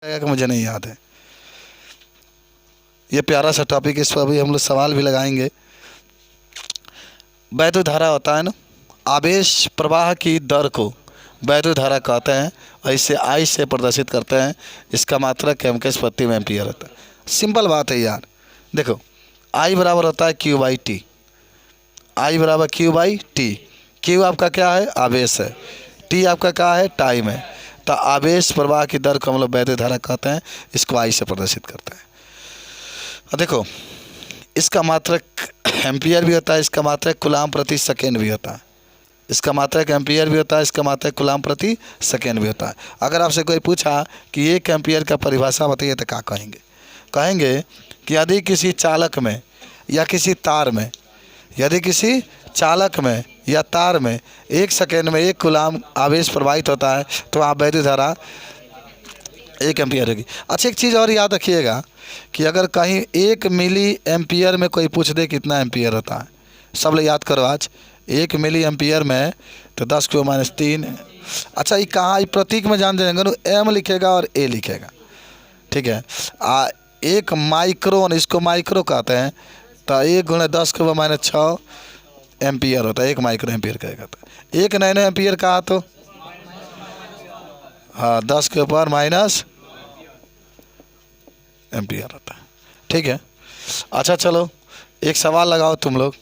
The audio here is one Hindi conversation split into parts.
कि मुझे नहीं याद है। ये प्यारा सा टॉपिक, इस पर अभी हम लोग सवाल भी लगाएंगे। वैद्युत धारा होता है ना, आवेश प्रवाह की दर को वैद्युत धारा कहते हैं और इसे आई से प्रदर्शित करते हैं। इसका मात्रक एमकेस प्रति एम्पियर होता है। सिंपल बात है यार, देखो आई बराबर होता है क्यू बाई टी। आई बराबर क्यू बाई टी। क्यू आपका क्या है? आवेश है। टी आपका क्या है? टाइम है। तो आवेश प्रवाह की दर को हम लोग वैद्युत धारा कहते हैं। इसको आई से प्रदर्शित करते हैं। और देखो इसका मात्रक एम्पियर भी होता है, इसका मात्रक कूलाम प्रति सेकेंड भी होता है। इसका मात्रक एम्पियर भी होता है, इसका मात्रक कूलाम प्रति सेकेंड भी होता है। अगर आपसे कोई पूछा कि एक एम्पियर का परिभाषा बताइए तो क्या कहेंगे? कहेंगे कि यदि किसी चालक में या किसी तार में, यदि किसी चालक में या तार में 1 सेकेंड में 1 कूलाम आवेश प्रवाहित होता है तो वहाँ वैद्युत धारा 1 एम्पियर होगी। अच्छा, एक चीज़ और याद रखिएगा कि अगर कहीं 1 मिली एम्पियर में कोई पूछ दे कितना एम्पियर होता है, सब लोग याद करो आज। 1 मिली एम्पियर में तो 10⁻³ अच्छा, ये कहाँ प्रतीक में जान देंगे ना, एम लिखेगा और ए लिखेगा, ठीक है। 1 माइक्रोन, इसको माइक्रो कहते हैं, तो 1 × 10⁻6 एम्पियर होता है। 1 माइक्रो एम्पियर कहेगा तो 1 नैनो एम्पियर कहा तो हाँ 10⁻⁻ एम्पियर होता है, ठीक है। अच्छा चलो एक सवाल लगाओ तुम लोग,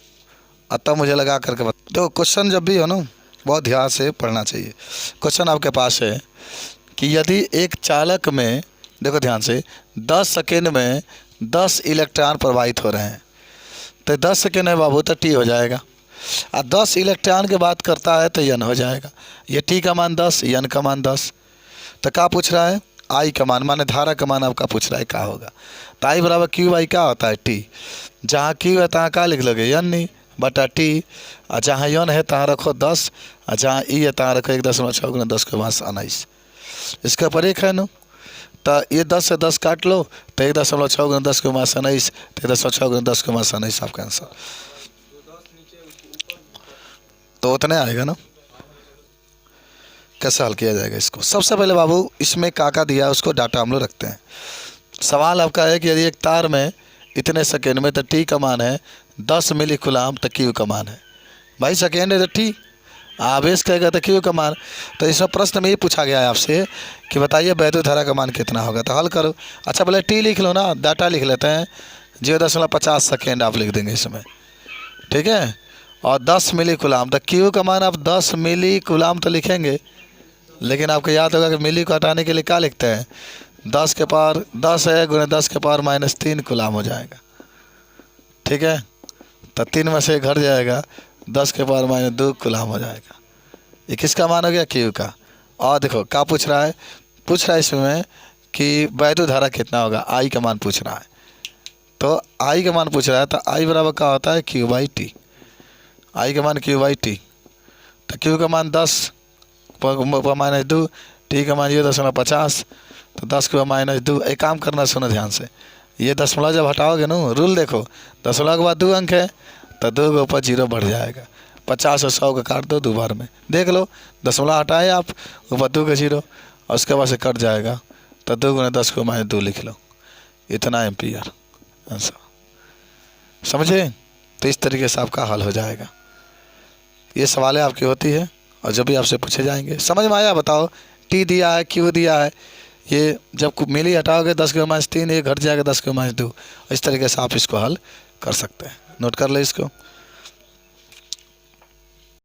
तब मुझे लगा करके बता। देखो क्वेश्चन जब भी हो ना बहुत ध्यान से पढ़ना चाहिए। क्वेश्चन आपके पास है कि यदि एक चालक में, देखो ध्यान से, 10 सेकेंड में 10 इलेक्ट्रॉन प्रवाहित हो रहे हैं, तो 10 सेकेंड है बाबू तो टी हो जाएगा। और 10 इलेक्ट्रॉन की बात करता है तो एन हो जाएगा। ये टी का मान 10, एन का मान 10। तो क्या पूछ रहा है? आई का मान, माने धारा का मान आपका पूछ रहा है क्या होगा। तो आई बराबर क्यू बाई क्या होता है? टी। जहाँ क्यू है तहाँ क्या लिख लोगे? एन नहीं बटा टी। और जहाँ एन है तहाँ रखो 10, और जहाँ ई है तहाँ रखो 1.6 × 10⁻19। इसके ऊपर 1 है ना, तो ये 10 से 10 काट लो तो 1.6 × 10⁻19, तो 1.6 × 10⁻19 आपका आंसर। तो उतने आएगा ना। कैसे हल किया जाएगा इसको? सबसे पहले बाबू इसमें का दिया है उसको डाटा हम लोग रखते हैं। सवाल आपका है कि यदि एक तार में इतने सेकेंड में, तो टी का मान है 10 मिली कूलाम, तो क्यू का मान है भाई सेकेंड है तो टी, आवेश कहेगा तो क्यू का मान। तो इसमें प्रश्न में ये पूछा गया है आपसे कि बताइए वैद्युत धारा का मान कितना होगा, तो हल करो। अच्छा पहले टी लिख लो ना, डाटा लिख लेते हैं। 0.50 सेकेंड आप लिख देंगे इसमें, ठीक है। और 10 मिली कूलाम, तो क्यू का मान आप 10 मिली कूलाम तो लिखेंगे, लेकिन आपको याद होगा कि मिली को हटाने के लिए क्या लिखते हैं? 10 के पावर 10 है × 10⁻³ कूलाम हो जाएगा, ठीक है। तो 3 में से घट जाएगा, 10⁻² कूलाम हो जाएगा। ये किसका मान हो गया? क्यू का। और देखो क्या पूछ रहा है? पूछ रहा है इसमें कि वैद्युत धारा कितना होगा, आई का मान पूछ रहा है। तो आई का मान पूछ रहा है, तो आई बराबर क्या होता है? Q by T. आई का मान क्यू बाई टी। तो क्यू का मान 10⁻², टी का मान 0.50, तो 10⁻²। एक काम करना, सुनो ध्यान से, ये दशमलव जब हटाओगे ना, रूल देखो, दशमलव के बाद 2 अंक है तो 2 के ऊपर 0 बढ़ जाएगा। 50 और 100 का काट दो 2 बार में, देख लो दशमलव हटाए आप, ऊपर 2 का 0 और उसके बाद से कट जाएगा, तो 2 × 10⁻² लिख लो, इतना एम्पियर आंसर। समझे? तो इस तरीके से आपका हल हो जाएगा। ये सवालें आपकी होती है और जब भी आपसे पूछे जाएंगे। समझ में आया? बताओ। टी दिया है, क्यू दिया है, ये जब मिली हटाओगे 10⁻³ ये घट जाएगा 10⁻²। इस तरीके से आप इसको हल कर सकते हैं। नोट कर ले इसको।